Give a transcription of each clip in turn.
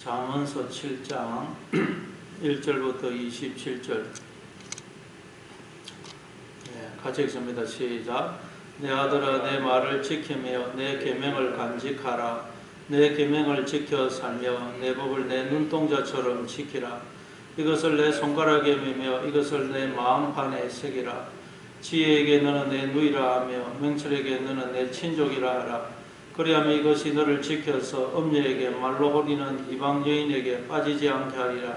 잠언서 7장 1절부터 27절. 같이 읽습니다. 시작. 내 아들아, 내 말을 지키며 내 계명을 간직하라. 내 계명을 지켜 살며 내 법을 내 눈동자처럼 지키라. 이것을 내 손가락에 매며 이것을 내 마음판에 새기라. 지혜에게 너는 내 누이라 하며 명철에게 너는 내 친족이라 하라. 그리하면 이것이 너를 지켜서 엄녀에게 말로 호리는 이방 여인에게 빠지지 않게 하리라.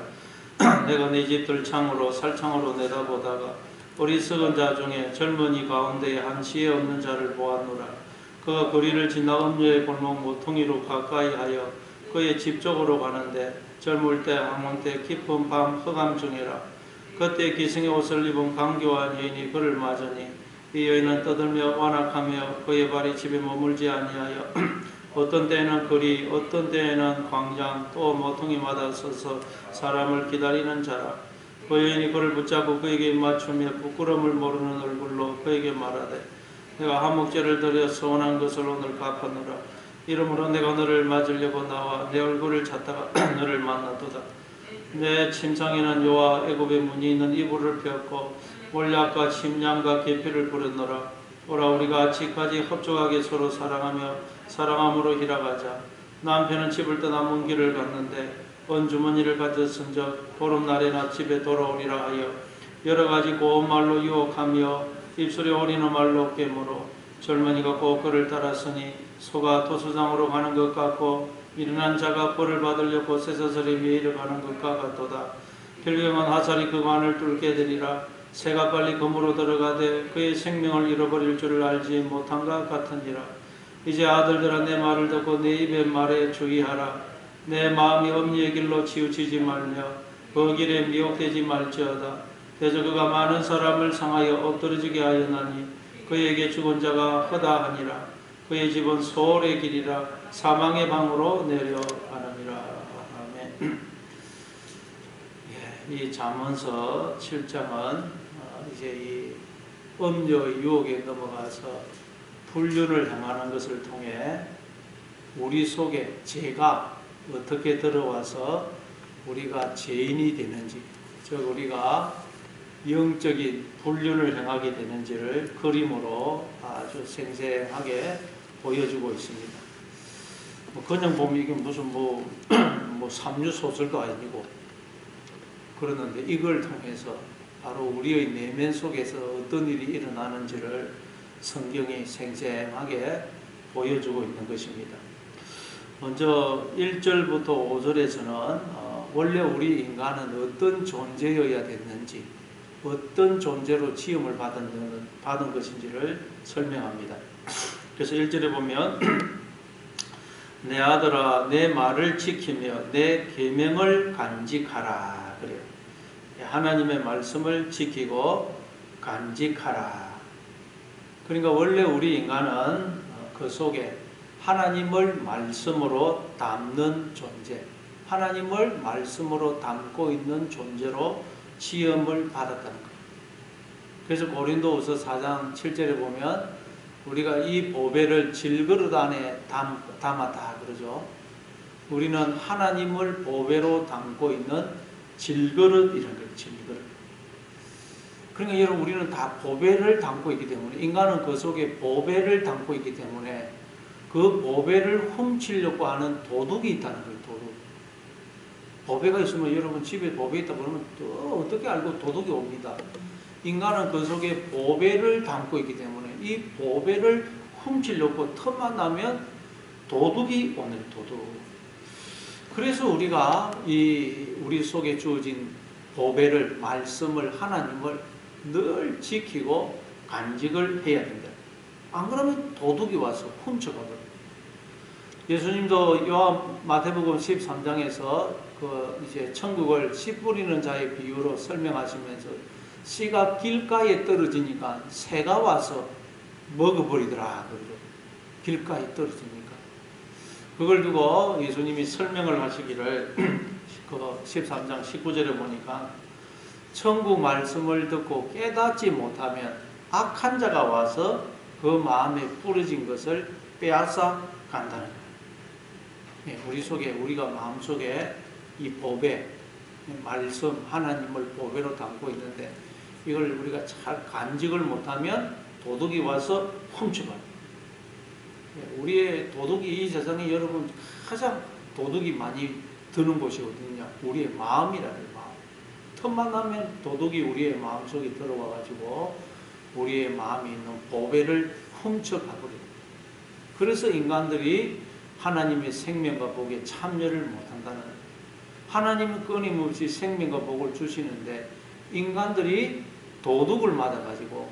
내가 네 집 들창으로 살창으로 내다보다가 어리석은 자 중에 젊은이 가운데에 한 지혜 없는 자를 보았노라. 그가 거리를 지나 엄녀의 골목 모퉁이로 가까이 하여 그의 집 쪽으로 가는데 젊을 때 항문 때 깊은 밤 흑암 중이라. 그때 기승의 옷을 입은 강교한 여인이 그를 맞으니 이 여인은 떠들며 완악하며 그의 발이 집에 머물지 아니하여 어떤 때에는 거리 어떤 때에는 광장 또 모퉁이마다 서서 사람을 기다리는 자라. 그 여인이 그를 붙잡고 그에게 맞추며 부끄러움을 모르는 얼굴로 그에게 말하되 내가 한목제를 드려 서원한 것을 오늘 갚았노라. 이러므로 내가 너를 맞으려고 나와 내 얼굴을 찾다가 너를 만나도다. 내 침상에는 여호와 애굽의 문이 있는 이불을 펴었고 몰약과 침량과 계피를 부렸노라. 오라 우리가 아치까지 합족하게 서로 사랑하며 사랑함으로 희락하자. 남편은 집을 떠나 먼 길을 갔는데 언 주머니를 가졌은즉 보름날에나 집에 돌아오리라 하여 여러가지 고운 말로 유혹하며 입술에 오리는 말로 깨물어 젊은이가 꼭 그를 따랐으니 소가 도수장으로 가는 것 같고 미련한 자가 벌을 받으려고 쇠사슬에 매이려 가는 것과 같도다. 결국은 화살이 그 관을 뚫게 되리라. 새가 빨리 검으로 들어가되 그의 생명을 잃어버릴 줄을 알지 못한 것 같으니라. 이제 아들들아 내 말을 듣고 내 입의 말에 주의하라. 내 마음이 엄니의 길로 치우치지 말며 그 길에 미혹되지 말지어다. 대저 그가 많은 사람을 상하여 엎드러지게 하였나니 그에게 죽은 자가 허다하니라. 그의 집은 소홀의 길이라 사망의 방으로 내려가느니라. 아멘. 이 잠언서 7장은 이제 이 음녀의 유혹에 넘어가서 불륜을 행하는 것을 통해 우리 속에 죄가 어떻게 들어와서 우리가 죄인이 되는지, 즉 우리가 영적인 불륜을 행하게 되는지를 그림으로 아주 생생하게 보여주고 있습니다. 그냥 보면 이게 무슨 뭐 삼류 소설도 아니고 그러는데 이걸 통해서 바로 우리의 내면 속에서 어떤 일이 일어나는지를 성경이 생생하게 보여주고 있는 것입니다. 먼저 1절부터 5절에서는 원래 우리 인간은 어떤 존재여야 됐는지, 어떤 존재로 지음을 받은 것인지를 설명합니다. 그래서 1절에 보면 내 아들아 내 말을 지키며 내 계명을 간직하라 그래요. 하나님의 말씀을 지키고 간직하라. 그러니까 원래 우리 인간은 그 속에 하나님을 말씀으로 담는 존재, 하나님을 말씀으로 담고 있는 존재로 지음을 받았다는 거예요. 그래서 고린도후서 4장 7절에 보면 우리가 이 보배를 질그릇 안에 담았다 그러죠. 우리는 하나님을 보배로 담고 있는 질그릇 이런 거예요. 질그릇. 그러니까 여러분 우리는 다 보배를 담고 있기 때문에 인간은 그 속에 보배를 담고 있기 때문에 그 보배를 훔치려고 하는 도둑이 있다는 거예요. 도둑. 보배가 있으면 여러분 집에 보배 있다 그러면 또 어떻게 알고 도둑이 옵니다. 인간은 그 속에 보배를 담고 있기 때문에 이 보배를 훔치려고 틈만 나면 도둑이 오는 도둑. 그래서 우리가 우리 속에 주어진 보배를, 말씀을, 하나님을 늘 지키고 간직을 해야 된다. 안 그러면 도둑이 와서 훔쳐가거든요. 예수님도 마태복음 13장에서 이제 천국을 씨 뿌리는 자의 비유로 설명하시면서 씨가 길가에 떨어지니까 새가 와서 먹어버리더라. 그러죠. 길가에 떨어지니까. 그걸 두고 예수님이 설명을 하시기를 그 13장 19절에 보니까 천국 말씀을 듣고 깨닫지 못하면 악한 자가 와서 그 마음에 뿌려진 것을 빼앗아 간다는 거예요. 우리 속에, 우리가 마음속에 이 보배, 말씀, 하나님을 보배로 담고 있는데 이걸 우리가 잘 간직을 못하면 도둑이 와서 훔쳐가요. 우리의 도둑이, 이 세상에 여러분 가장 도둑이 많이 드는 곳이 어디냐? 우리의 마음이라는 마음. 틈만 나면 도둑이 우리의 마음속에 들어와가지고 우리의 마음에 있는 보배를 훔쳐가버려요. 그래서 인간들이 하나님의 생명과 복에 참여를 못한다는 거예요. 하나님은 끊임없이 생명과 복을 주시는데 인간들이 도둑을 맞아가지고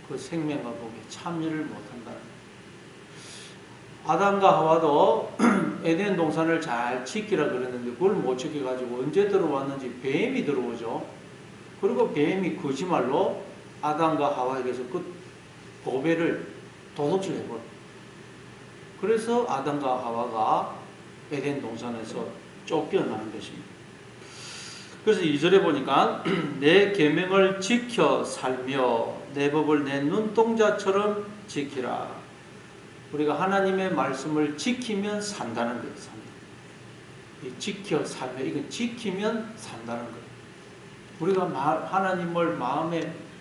그 생명과 복에 참여를 못한다는 거예요. 아담과 하와도 에덴 동산을 잘 지키라 그랬는데 그걸 못 지켜가지고 언제 들어왔는지 뱀이 들어오죠. 그리고 뱀이 거짓말로 아담과 하와에게서 그 보배를 도둑질 해버려요. 그래서 아담과 하와가 에덴 동산에서 쫓겨나는 것입니다. 그래서 2절에 보니까 내 계명을 지켜 살며 내 법을 내 눈동자처럼 지키라. 우리가 하나님의 말씀을 지키면 산다는 거예요. 지켜 살며, 이건 지키면 산다는 거예요. 우리가 하나님을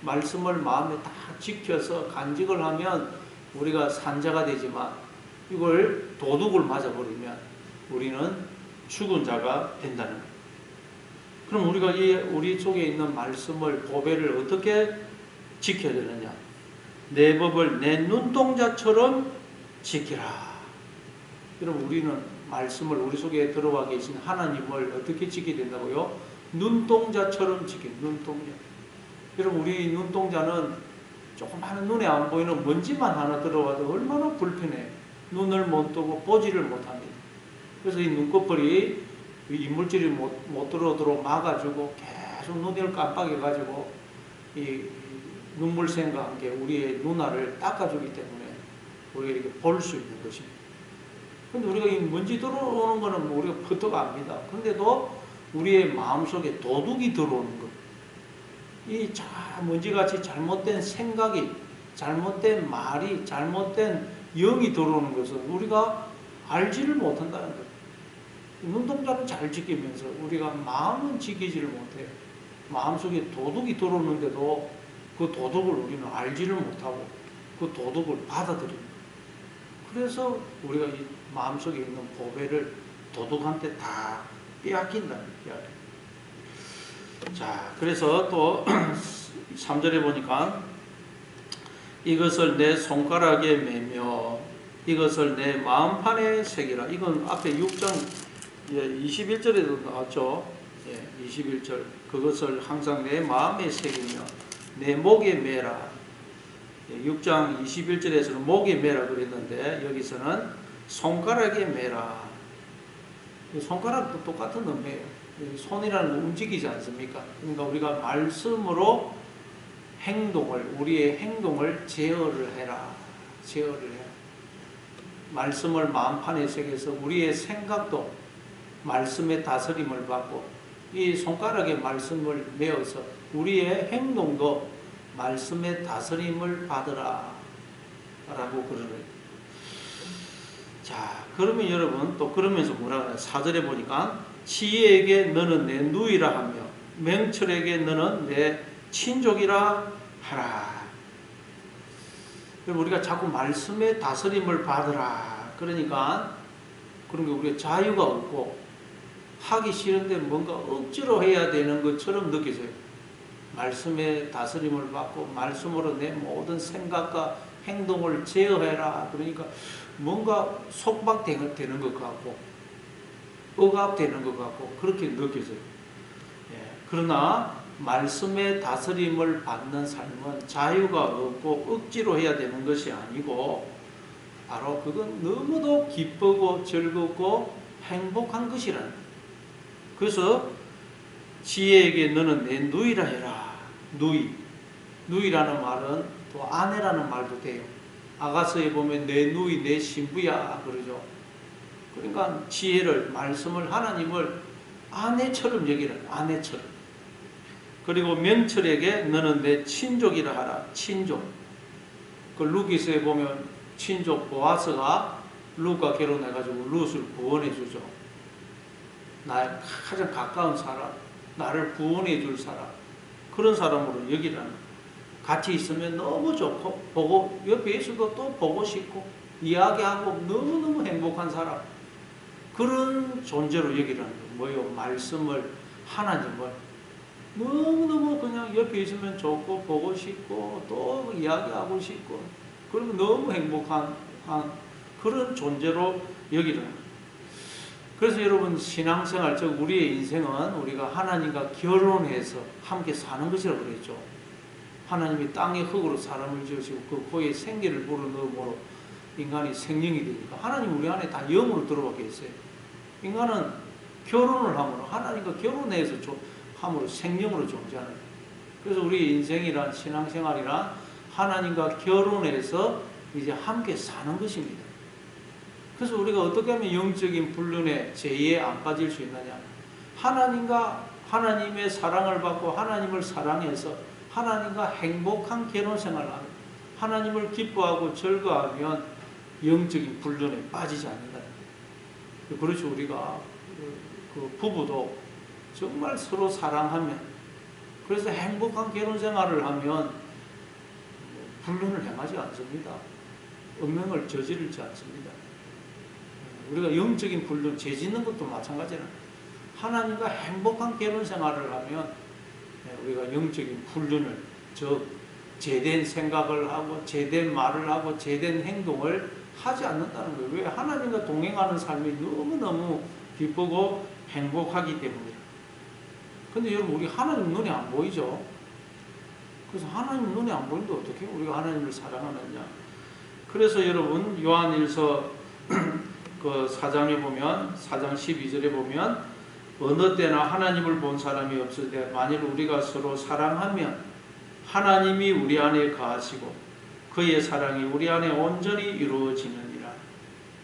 말씀을 마음에 다 지켜서 간직을 하면 우리가 산자가 되지만 이걸 도둑을 맞아버리면 우리는 죽은 자가 된다는 거예요. 그럼 우리가 우리 속에 있는 말씀을, 보배를 어떻게 지켜야 되느냐? 내 법을 내 눈동자처럼 지키라. 여러분, 우리는 말씀을, 우리 속에 들어와 계신 하나님을 어떻게 지켜야 된다고요? 눈동자처럼 지키는, 눈동자. 여러분, 우리 눈동자는 조그마한 눈에 안 보이는 먼지만 하나 들어와도 얼마나 불편해요. 눈을 못 뜨고 보지를 못합니다. 그래서 이 눈꺼풀이 이물질이 못 들어오도록 막아주고 계속 눈을 깜빡여가지고 이 눈물샘과 함께 우리의 눈알을 닦아주기 때문에 우리가 이렇게 볼 수 있는 것입니다. 근데 우리가 이 먼지 들어오는 거는 우리가 퍼뜩 압니다. 근데도 우리의 마음속에 도둑이 들어오는 것. 이 먼지같이 잘못된 생각이, 잘못된 말이, 잘못된 영이 들어오는 것은 우리가 알지를 못한다는 거예요. 눈동자는 잘 지키면서 우리가 마음은 지키지를 못해요. 마음속에 도둑이 들어오는데도 그 도둑을 우리는 알지를 못하고 그 도둑을 받아들입니다. 그래서 우리가 이 마음속에 있는 보배를 도둑한테 다 빼앗긴다는 거예요. 자, 그래서 또 3절에 보니까 이것을 내 손가락에 매며 이것을 내 마음판에 새기라. 이건 앞에 6장 21절에도 나왔죠. 21절. 그것을 항상 내 마음에 새기며 내 목에 매라. 6장 21절에서는 목에 매라 그랬는데 여기서는 손가락에 매라. 손가락도 똑같은 의미예요. 손이라는 거 움직이지 않습니까? 그러니까 우리가 말씀으로 우리의 행동을 제어를 해라. 제어를 해라. 말씀을 마음판에 새겨서 우리의 생각도 말씀의 다스림을 받고 이 손가락에 말씀을 메어서 우리의 행동도 말씀의 다스림을 받으라 라고 그러네요. 자, 그러면 여러분 또 그러면서 뭐라 그래요? 4절에 보니까 지혜에게 너는 내 누이라 하며 명철에게 너는 내 친족이라 하라. 우리가 자꾸 말씀의 다스림을 받으라. 그러니까 그런 게 우리가 자유가 없고 하기 싫은데 뭔가 억지로 해야 되는 것처럼 느껴져요. 말씀의 다스림을 받고 말씀으로 내 모든 생각과 행동을 제어해라. 그러니까 뭔가 속박되는 것 같고 억압되는 것 같고 그렇게 느껴져요. 그러나 말씀의 다스림을 받는 삶은 자유가 없고 억지로 해야 되는 것이 아니고 바로 그건 너무도 기쁘고 즐겁고 행복한 것이라는 거예요. 그래서 지혜에게 너는 내 누이라 해라. 누이라는 말은 또 아내라는 말도 돼요. 아가서에 보면 내 누이, 내 신부야 그러죠. 그러니까 지혜를, 말씀을, 하나님을 아내처럼 여기라. 아내처럼. 그리고 명철에게 너는 내 친족이라 하라. 친족. 그 루기스에 보면 친족 보아스가 룻과 결혼해가지고 룻을 구원해 주죠. 나의 가장 가까운 사람, 나를 구원해 줄 사람, 그런 사람으로 여기라는. 같이 있으면 너무 좋고, 보고 옆에 있어도 또 보고 싶고 이야기하고 너무너무 행복한 사람, 그런 존재로 여기라는 거예요. 뭐요? 말씀을, 하나님을 너무너무 그냥 옆에 있으면 좋고 보고 싶고 또 이야기하고 싶고, 그러면 너무 행복한 그런 존재로 여기라는 거예요. 그래서 여러분, 신앙생활, 즉 우리의 인생은 우리가 하나님과 결혼해서 함께 사는 것이라고 그랬죠. 하나님이 땅의 흙으로 사람을 지으시고 그 코에 생기를 불어넣음으로 인간이 생명이 되니까 하나님 우리 안에 다 영으로 들어와 계세요. 인간은 결혼을 함으로, 하나님과 결혼해서 함으로 생명으로 존재하는 거예요. 그래서 우리 인생이란, 신앙생활이란 하나님과 결혼해서 이제 함께 사는 것입니다. 그래서 우리가 어떻게 하면 영적인 불륜의 죄에 안 빠질 수 있느냐? 하나님의 사랑을 받고 하나님을 사랑해서 하나님과 행복한 결혼 생활을 하는, 하나님을 기뻐하고 즐거워하면 영적인 불륜에 빠지지 않는다는 거예요. 그렇죠. 우리가 그 부부도 정말 서로 사랑하면, 그래서 행복한 결혼 생활을 하면 불륜을 행하지 않습니다. 음행을 저지르지 않습니다. 우리가 영적인 불륜, 죄 짓는 것도 마찬가지라. 하나님과 행복한 결혼 생활을 하면 우리가 영적인 불륜을, 즉 제된 생각을 하고 제된 말을 하고 제된 행동을 하지 않는다는 거예요. 왜? 하나님과 동행하는 삶이 너무너무 기쁘고 행복하기 때문이에요. 근데 여러분, 우리 하나님 눈에 안 보이죠? 그래서 하나님 눈에 안 보이는데 어떻게 우리가 하나님을 사랑하느냐? 그래서 여러분, 요한일서 그 4장에 보면, 4장 12절에 보면, 어느 때나 하나님을 본 사람이 없을 때 만일 우리가 서로 사랑하면 하나님이 우리 안에 거하시고 그의 사랑이 우리 안에 온전히 이루어지느니라.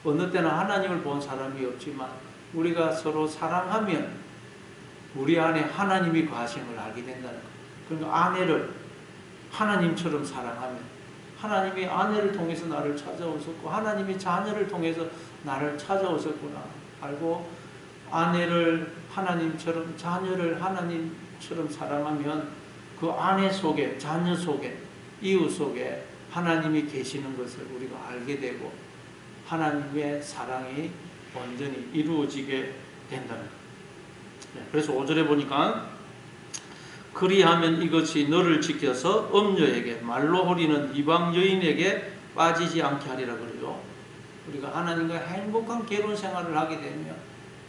어느 때나 하나님을 본 사람이 없지만 우리가 서로 사랑하면 우리 안에 하나님이 거하시는 걸 알게 된다는 거예요. 그러니까 아내를 하나님처럼 사랑하면, 하나님이 아내를 통해서 나를 찾아오셨고 하나님이 자녀를 통해서 나를 찾아오셨구나 알고, 아내를 하나님처럼, 자녀를 하나님처럼 사랑하면 그 아내 속에, 자녀 속에, 이웃 속에 하나님이 계시는 것을 우리가 알게 되고 하나님의 사랑이 완전히 이루어지게 된다는 거예요. 그래서 5절에 보니까 그리하면 이것이 너를 지켜서 음녀에게, 말로 호리는 이방 여인에게 빠지지 않게 하리라 그래요. 우리가 하나님과 행복한 결혼 생활을 하게 되면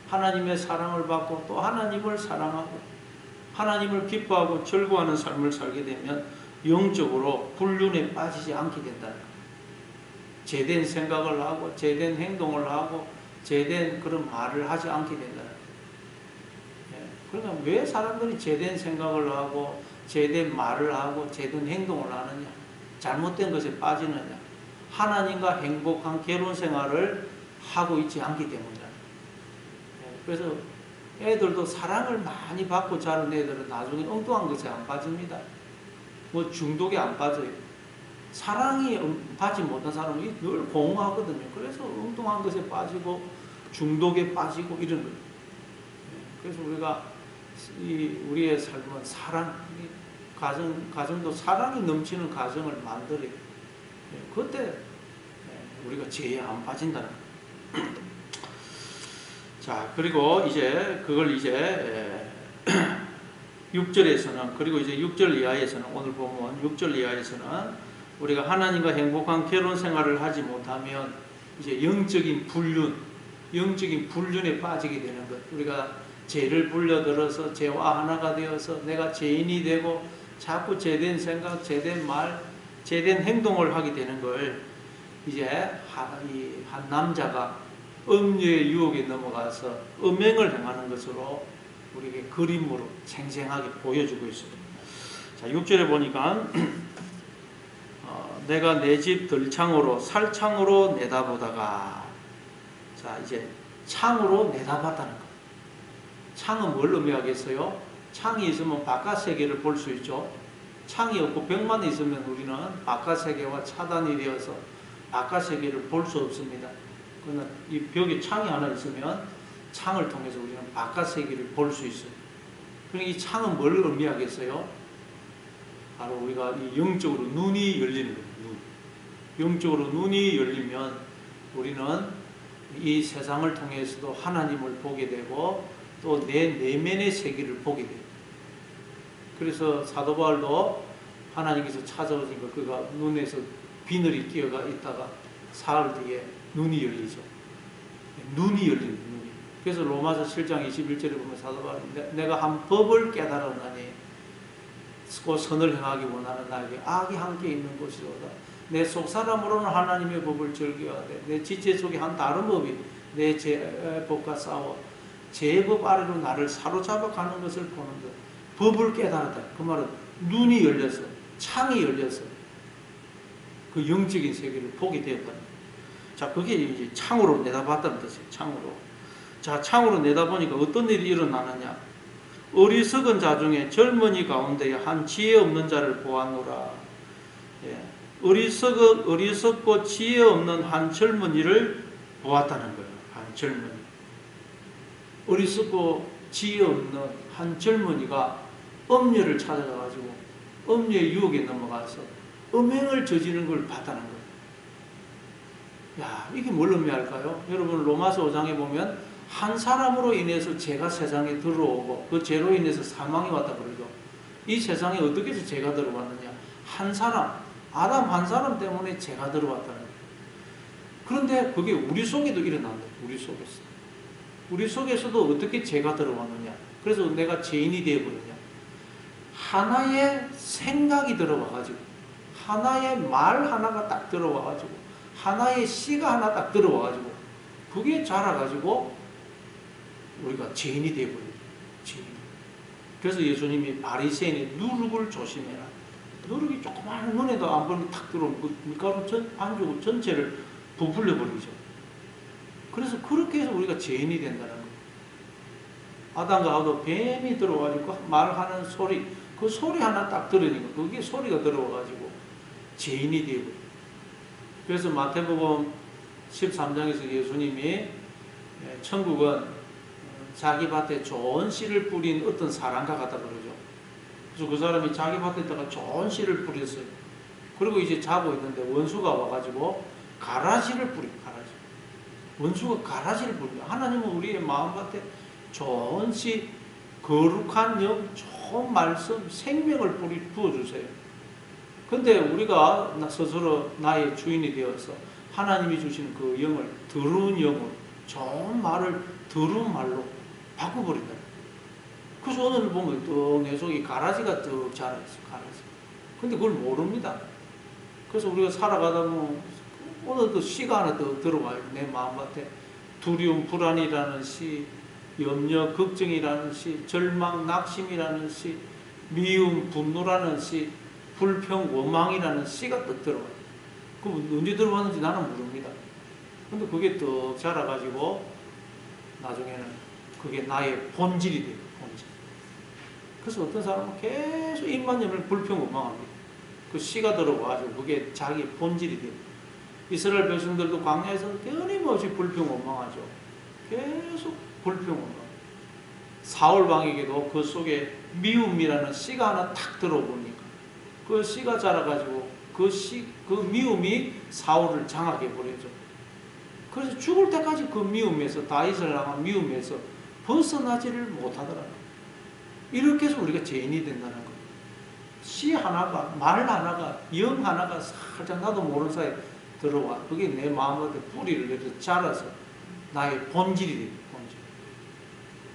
하나님의 사랑을 받고 또 하나님을 사랑하고 하나님을 기뻐하고 즐거워하는 삶을 살게 되면 영적으로 불륜에 빠지지 않게 된다는 거예요. 제된 생각을 하고 제된 행동을 하고 제된 그런 말을 하지 않게 된다는 거예요. 그러니까 왜 사람들이 제된 생각을 하고 제된 말을 하고 제된 행동을 하느냐? 잘못된 것에 빠지느냐? 하나님과 행복한 결혼 생활을 하고 있지 않기 때문이다. 그래서 애들도 사랑을 많이 받고 자란 애들은 나중에 엉뚱한 것에 안 빠집니다. 뭐 중독에 안 빠져요. 사랑이 받지 못한 사람이 늘 공허하거든요. 그래서 엉뚱한 것에 빠지고 중독에 빠지고 이런 거예요. 그래서 우리가 우리의 삶은 사랑, 가정도 사랑이 넘치는 가정을 만들어요. 그때 우리가 죄에 안 빠진다는 거예요. 자, 그리고 이제 그걸 이제 6절에서는, 그리고 이제 6절 이하에서는, 오늘 보면 6절 이하에서는 우리가 하나님과 행복한 결혼 생활을 하지 못하면 이제 영적인 불륜에 빠지게 되는 것. 우리가 죄를 불려들어서 죄와 하나가 되어서 내가 죄인이 되고 자꾸 죄된 생각, 죄된 말, 죄된 행동을 하게 되는 걸 이제 한 남자가 음녀의 유혹에 넘어가서 음행을 행하는 것으로 우리에게 그림으로 생생하게 보여주고 있습니다. 자, 6절에 보니까 내가 내 집 들창으로 살창으로 내다보다가, 자, 이제 창으로 내다봤다는 거. 창은 뭘 의미하겠어요? 창이 있으면 바깥 세계를 볼 수 있죠. 창이 없고 벽만 있으면 우리는 바깥 세계와 차단이 되어서 바깥 세계를 볼 수 없습니다. 그러나 이 벽에 창이 하나 있으면 창을 통해서 우리는 바깥 세계를 볼 수 있어요. 그러니까 이 창은 뭘 의미하겠어요? 바로 우리가 이 영적으로 눈이 열리는 거예요. 영적으로 눈이 열리면 우리는 이 세상을 통해서도 하나님을 보게 되고 또 내 내면의 세계를 보게 돼요. 그래서 사도 바울도 하나님께서 찾아오니까 그가 눈에서 비늘이 끼어가 있다가 사흘 뒤에 눈이 열리죠. 눈이 열리는 눈이. 그래서 로마서 7장 21절에 보면 사도 바울이 내가 한 법을 깨달았나니 곧 선을 행하기 원하는 나에게 악이 함께 있는 것이로다. 내 속사람으로는 하나님의 법을 즐겨하되 내 지체 속에 한 다른 법이 내 죄법과 싸워 죄법 아래로 나를 사로잡아 가는 것을 보는데 법을 깨달았다. 그 말은 눈이 열려서 창이 열려서 그 영적인 세계를 보게 되었다. 자, 그게 이제 창으로 내다봤다는 뜻이에요. 창으로. 자, 창으로 내다보니까 어떤 일이 일어나느냐? 어리석은 자 중에 젊은이 가운데 한 지혜 없는 자를 보았노라. 예. 어리석고 지혜 없는 한 젊은이를 보았다는 거예요. 한 젊은이. 어리석고 지혜 없는 한 젊은이가 음녀를 찾아가가지고 음녀의 유혹에 넘어가서 음행을 저지르는 걸 봤다는 거예요. 야, 이게 뭘 의미할까요? 여러분 로마서 5장에 보면 한 사람으로 인해서 죄가 세상에 들어오고 그 죄로 인해서 사망이 왔다 그러죠. 이 세상에 어떻게 해서 죄가 들어왔느냐? 한 사람, 아담 한 사람 때문에 죄가 들어왔다는 거예요. 그런데 그게 우리 속에도 일어난다. 우리 속에서. 우리 속에서도 어떻게 죄가 들어왔느냐? 그래서 내가 죄인이 되어버렸냐? 하나의 생각이 들어와가지고 하나의 말 하나가 딱 들어와가지고 하나의 시가 하나 딱 들어와가지고 그게 자라가지고 우리가 죄인이 되어버려요. 죄인. 그래서 예수님이 바리새인의 누룩을 조심해라. 누룩이 조그마한 눈에도 안 보면 탁 들어오면 그 밀가루 반죽 전체를 부풀려 버리죠. 그래서 그렇게 해서 우리가 죄인이 된다는 거예요. 아담과 하와도 뱀이 들어와가지고 말하는 소리, 그 소리 하나 딱 들으니까 그게 소리가 들어와가지고 죄인이 되고. 그래서 마태복음 13장에서 예수님이 천국은 자기 밭에 좋은 씨를 뿌린 어떤 사람과 같다 그러죠. 그래서 그 사람이 자기 밭에다가 좋은 씨를 뿌렸어요. 그리고 이제 자고 있는데 원수가 와가지고 가라지를 뿌려. 가라지. 원수가 가라지를 뿌려. 하나님은 우리의 마음밭에 좋은 씨, 거룩한 영, 좋은 말씀, 생명을 부어주세요. 근데 우리가 스스로 나의 주인이 되어서 하나님이 주시는 그 영을 더러운 영으로 좋은 말을 더러운 말로 바꿔버린다. 그래서 오늘 보면 또 내 속에 가라지가 쭉 자라있어. 가라지. 근데 그걸 모릅니다. 그래서 우리가 살아가다 보면 오늘도 시가 하나 더 들어와요. 내 마음밭에 두려움, 불안이라는 시, 염려, 걱정이라는 시, 절망, 낙심이라는 시, 미움, 분노라는 시, 불평, 원망이라는 시가 또 들어와요. 그럼 언제 들어왔는지 나는 모릅니다. 근데 그게 또 자라가지고 나중에는 그게 나의 본질이 돼요. 본질. 그래서 어떤 사람은 계속 입만 열면 불평, 원망합니다. 그 시가 들어와가지고 그게 자기 본질이 돼요. 이스라엘 백성들도 광야에서 끊임없이 불평, 원망하죠. 계속 불평, 원망. 사울 왕에게도 그 속에 미움이라는 씨가 하나 탁 들어보니까 그 씨가 자라가지고 그 미움이 사울을 장악해 버리죠. 그래서 죽을 때까지 그 미움에서, 다윗을 향한 미움에서 벗어나지를 못하더라고요. 이렇게 해서 우리가 죄인이 된다는 거예요. 씨 하나가, 말 하나가, 영 하나가 살짝 나도 모르는 사이에 들어와. 그게 내 마음한테 뿌리를 내서 자라서 나의 본질이 돼요. 본질.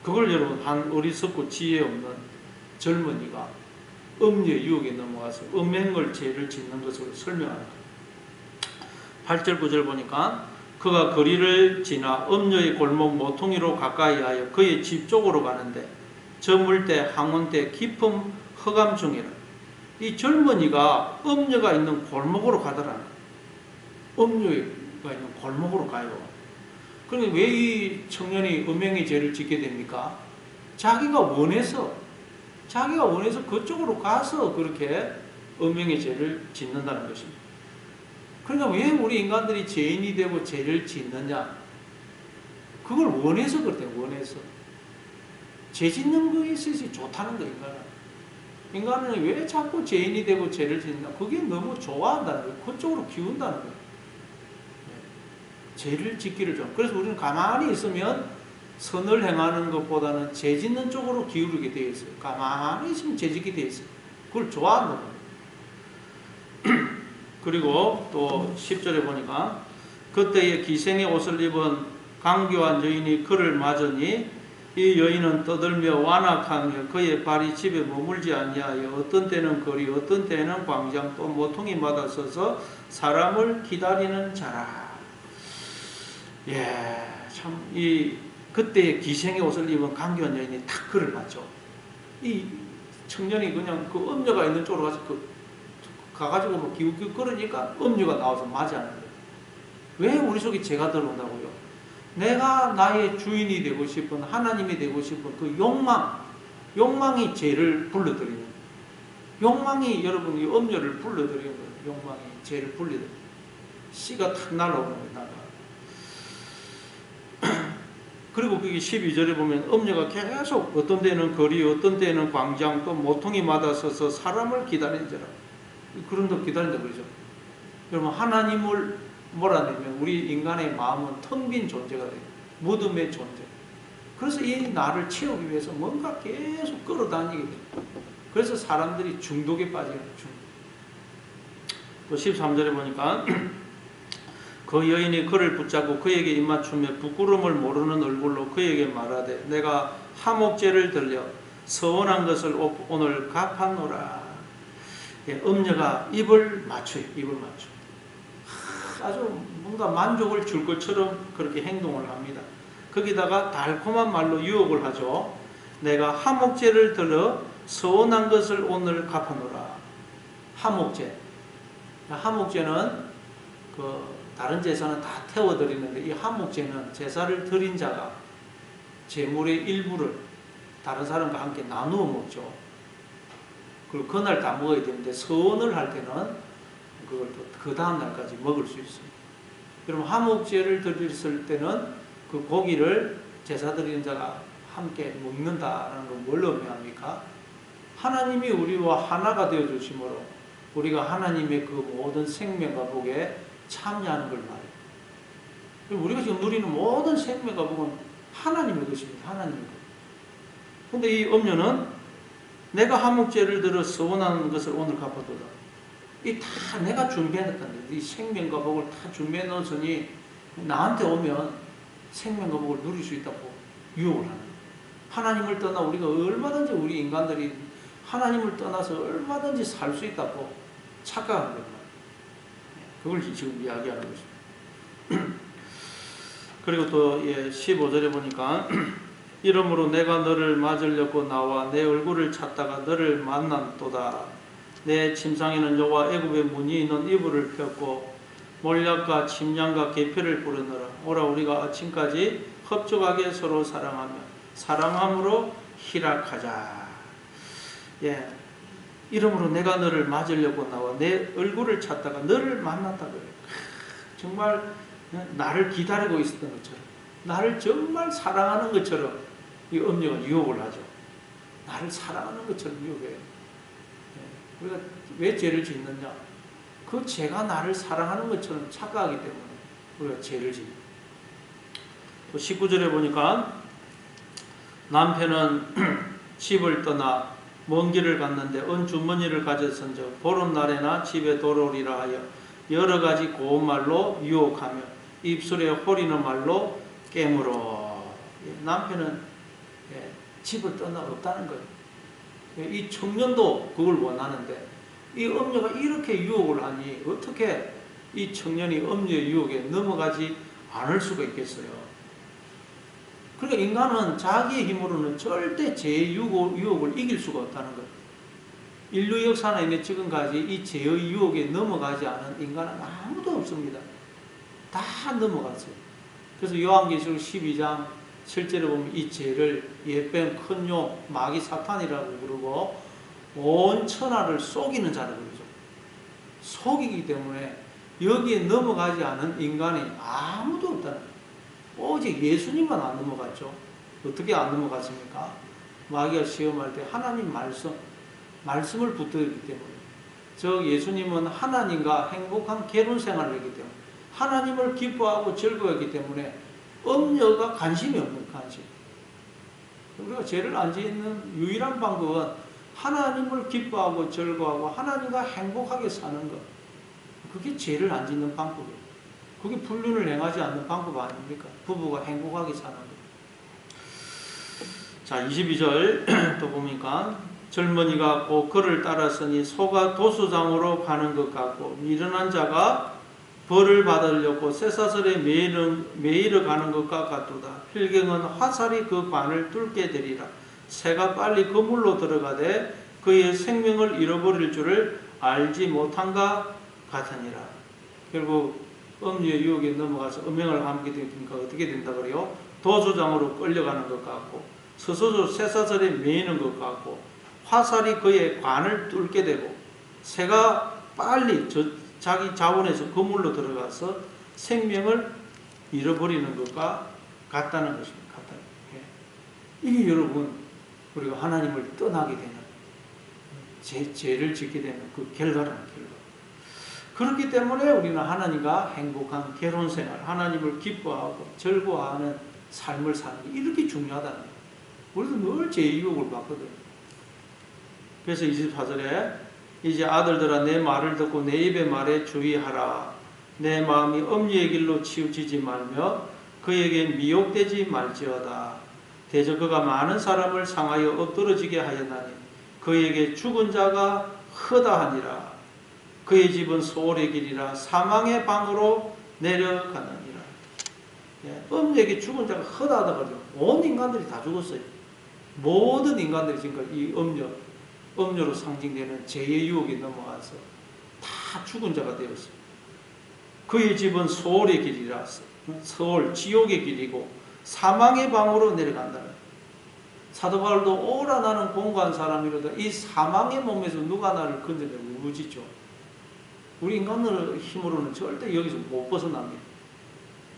그걸 여러분 한 어리석고 지혜 없는 젊은이가 음녀 유혹에 넘어가서 음행을 죄를 짓는 것으로 설명합니다. 8절 9절 보니까 그가 거리를 지나 음녀의 골목 모퉁이로 가까이 하여 그의 집 쪽으로 가는데 저 물때 항원때 깊은 허감 중이라. 이 젊은이가 음녀가 있는 골목으로 가더라. 음녀가 있는 골목으로 가요. 그런데 왜 이 청년이 음행의 죄를 짓게 됩니까? 자기가 원해서 그쪽으로 가서 그렇게 음행의 죄를 짓는다는 것입니다. 그러니까 왜 우리 인간들이 죄인이 되고 죄를 짓느냐? 그걸 원해서 그렇대. 원해서. 죄 짓는 거에 있어서 좋다는 거. 인간은 왜 자꾸 죄인이 되고 죄를 짓나? 그게 너무 좋아한다는 거예요. 그쪽으로 기운다는 거예요. 죄를 짓기를 좀. 그래서 우리는 가만히 있으면 선을 행하는 것보다는 죄 짓는 쪽으로 기울게 되어 있어요. 가만히 있으면 죄 짓게 되어 있어요. 그걸 좋아한다는 거예요. 그리고 또 10절에 보니까 그때에 기생의 옷을 입은 강교한 여인이 그를 맞으니 이 여인은 떠들며 완악하며 그의 발이 집에 머물지 아니하여 어떤 때는 거리 어떤 때는 광장 또 모퉁이마다 서서 사람을 기다리는 자라. 예, 참 이 그때의 기생의 옷을 입은 강교한 여인이 딱 그를 맞죠. 이 청년이 그냥 그 음녀가 있는 쪽으로 가서 가가지고 뭐 기웃기웃 거리니까 음녀가 나와서 맞이하는 거예요. 왜 우리 속에 죄가 들어온다고요? 내가 나의 주인이 되고 싶은, 하나님이 되고 싶은 그 욕망이 죄를 불러들이는 거예요. 욕망이 여러분이 음녀를 불러들이는 거예요. 욕망이 죄를 불러들이는 거예요. 씨가 탁 날아오는 거예요. 그리고 그게 12절에 보면 음녀가 계속 어떤 때는 거리, 어떤 때는 광장, 또 모퉁이마다 서서 사람을 기다리는 자라. 그런 데 기다린다 그러죠. 여러분, 하나님을 몰아내면 우리 인간의 마음은 텅 빈 존재가 돼요. 무덤의 존재. 그래서 이 나를 채우기 위해서 뭔가 계속 끌어다니게 돼요. 그래서 사람들이 중독에 빠지는 중독. 또 13절에 보니까 그 여인이 그를 붙잡고 그에게 입맞추며 부끄러움을 모르는 얼굴로 그에게 말하되 내가 하목제를 들려 서원한 것을 오늘 갚았노라. 예, 음녀가 입을 맞춰요. 입을 맞춰. 아주 뭔가 만족을 줄 것처럼 그렇게 행동을 합니다. 거기다가 달콤한 말로 유혹을 하죠. 내가 하목제를 들어 서원한 것을 오늘 갚아노라. 하목제. 하목제는 다른 제사는 다 태워드리는데 이 하목제는 제사를 드린 자가 제물의 일부를 다른 사람과 함께 나누어 먹죠. 그리고 그날 다 먹어야 되는데 서원을 할 때는 그걸 그 다음 날까지 먹을 수 있습니다. 그럼 하목제를 드렸을 때는 그 고기를 제사 드리는 자가 함께 먹는다라는 건 뭘 의미합니까? 하나님이 우리와 하나가 되어 주심으로 우리가 하나님의 그 모든 생명과 복에 참여하는 걸 말해요. 우리가 지금 누리는 모든 생명과 복은 하나님의 것입니다. 하나님의 것. 근데 이 음녀는 내가 하목제를 들어 서원하는 것을 오늘 갚아도다. 이 다 내가 준비해놨다는 거예요. 이 생명과 복을 다 준비해 놓으니 나한테 오면 생명과 복을 누릴 수 있다고 유혹을 하는 거예요. 하나님을 떠나 우리가 얼마든지 우리 인간들이 하나님을 떠나서 얼마든지 살 수 있다고 착각하는 거예요. 그걸 지금 이야기하는 것입니다. 그리고 또 15절에 보니까 이러므로 내가 너를 맞으려고 나와 내 얼굴을 찾다가 너를 만난도다. 내 침상에는 여호와 애굽의 문이 있는 이불을 폈고 몰약과 침량과 계표를 부르느라 오라 우리가 아침까지 흡족하게 서로 사랑하며 사랑함으로 희락하자. 예, 이러므로 내가 너를 맞으려고 나와 내 얼굴을 찾다가 너를 만났다고 해요. 정말 나를 기다리고 있었던 것처럼 나를 정말 사랑하는 것처럼 이 음녀가 유혹을 하죠. 나를 사랑하는 것처럼 유혹해요. 우리가 왜 죄를 짓느냐? 그 죄가 나를 사랑하는 것처럼 착각하기 때문에 우리가 죄를 짓는. 또 19절에 보니까 남편은 집을 떠나 먼 길을 갔는데 은 주머니를 가졌은즉 보름날에나 집에 돌아오리라 하여 여러 가지 고운 말로 유혹하며 입술에 호리는 말로 깨물어. 남편은 집을 떠나 없다는 거예요. 이 청년도 그걸 원하는데 이 음녀가 이렇게 유혹을 하니 어떻게 이 청년이 음녀의 유혹에 넘어가지 않을 수가 있겠어요. 그러니까 인간은 자기의 힘으로는 절대 죄의 유혹을 이길 수가 없다는 거예요. 인류 역사나 있는 지금까지 이 죄의 유혹에 넘어가지 않은 인간은 아무도 없습니다. 다 넘어갔어요. 그래서 요한계시록 12장 실제로 보면 이 죄를 예뱀 큰 용 마귀 사탄이라고 부르고 온 천하를 속이는 자라고 그러죠. 속이기 때문에 여기에 넘어가지 않은 인간이 아무도 없다는 거예요. 오직 예수님만 안 넘어갔죠. 어떻게 안 넘어갔습니까? 마귀가 시험할 때 하나님 말씀을 붙들기 때문에. 저 예수님은 하나님과 행복한 결혼 생활을 했기 때문에, 하나님을 기뻐하고 즐거워했기 때문에 음녀가 관심이 없는 관심. 우리가 죄를 안 짓는 유일한 방법은 하나님을 기뻐하고 즐거워하고 하나님과 행복하게 사는 것. 그게 죄를 안 짓는 방법이에요. 그게 불륜을 행하지 않는 방법 아닙니까? 부부가 행복하게 사는 것. 자, 22절 또 보니까 젊은이가 곧 그를 따랐으니 소가 도수장으로 가는 것 같고 미련한 자가 벌을 받으려고 쇠사슬에 매이러 가는 것과 같도다. 필경은 화살이 그 관을 뚫게 되리라. 새가 빨리 그물로 들어가되 그의 생명을 잃어버릴 줄을 알지 못한가 같으니라. 결국 음주의 유혹에 넘어가서 음행을 하게 되니까 어떻게 된다 그래요? 도수장으로 끌려가는 것 같고 스스로 쇠사슬에 매이는 것 같고 화살이 그의 관을 뚫게 되고 새가 빨리 자기 자원에서 그물로 들어가서 생명을 잃어버리는 것과 같다는 것입니다. 이게 여러분 우리가 하나님을 떠나게 되는 죄를 짓게 되는 그 결과라는 결과. 그렇기 때문에 우리는 하나님과 행복한 결혼생활, 하나님을 기뻐하고 즐거워하는 삶을 사는 게 이렇게 중요하다는 거예요. 우리도 늘 죄의 유혹을 받거든요. 그래서 24절에 이제 아들들아 내 말을 듣고 내 입의 말에 주의하라. 내 마음이 음녀의 길로 치우치지 말며 그에게 미혹되지 말지어다. 대저 그가 많은 사람을 상하여 엎드러지게 하였나니 그에게 죽은 자가 허다하니라. 그의 집은 소홀의 길이라 사망의 방으로 내려가느니라. 음녀에게 죽은 자가 허다하다 그러죠. 온 인간들이 다 죽었어요. 모든 인간들이 지금까지 이 음료로 상징되는 죄의 유혹에 넘어가서 다 죽은 자가 되었어요. 그의 집은 소홀의 길이라, 서울 지옥의 길이고 사망의 방으로 내려간다는. 사도 바울도 오라 나는 공고한 사람이로다. 이 사망의 몸에서 누가 나를 건져내 울부짖죠. 우리 인간의 힘으로는 절대 여기서 못 벗어납니다.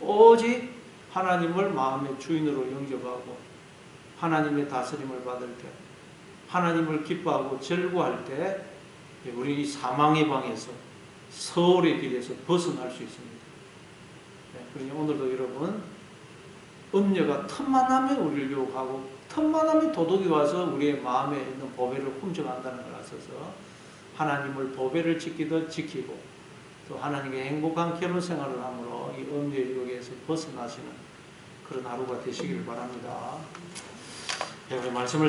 오직 하나님을 마음의 주인으로 영접하고 하나님의 다스림을 받을 때, 하나님을 기뻐하고 즐거워할 때 우리 이 사망의 방에서 서울의 길에서 벗어날 수 있습니다. 그러니 오늘도 여러분 음녀가 틈만 하면 우리를 유혹하고 틈만 하면 도둑이 와서 우리의 마음에 있는 보배를 훔쳐간다는 걸 아셔서 하나님을 보배를 지키고 또 하나님의 행복한 결혼 생활을 함으로 이 음녀의 유혹에서 벗어나시는 그런 하루가 되시기를 바랍니다. 우리 말씀을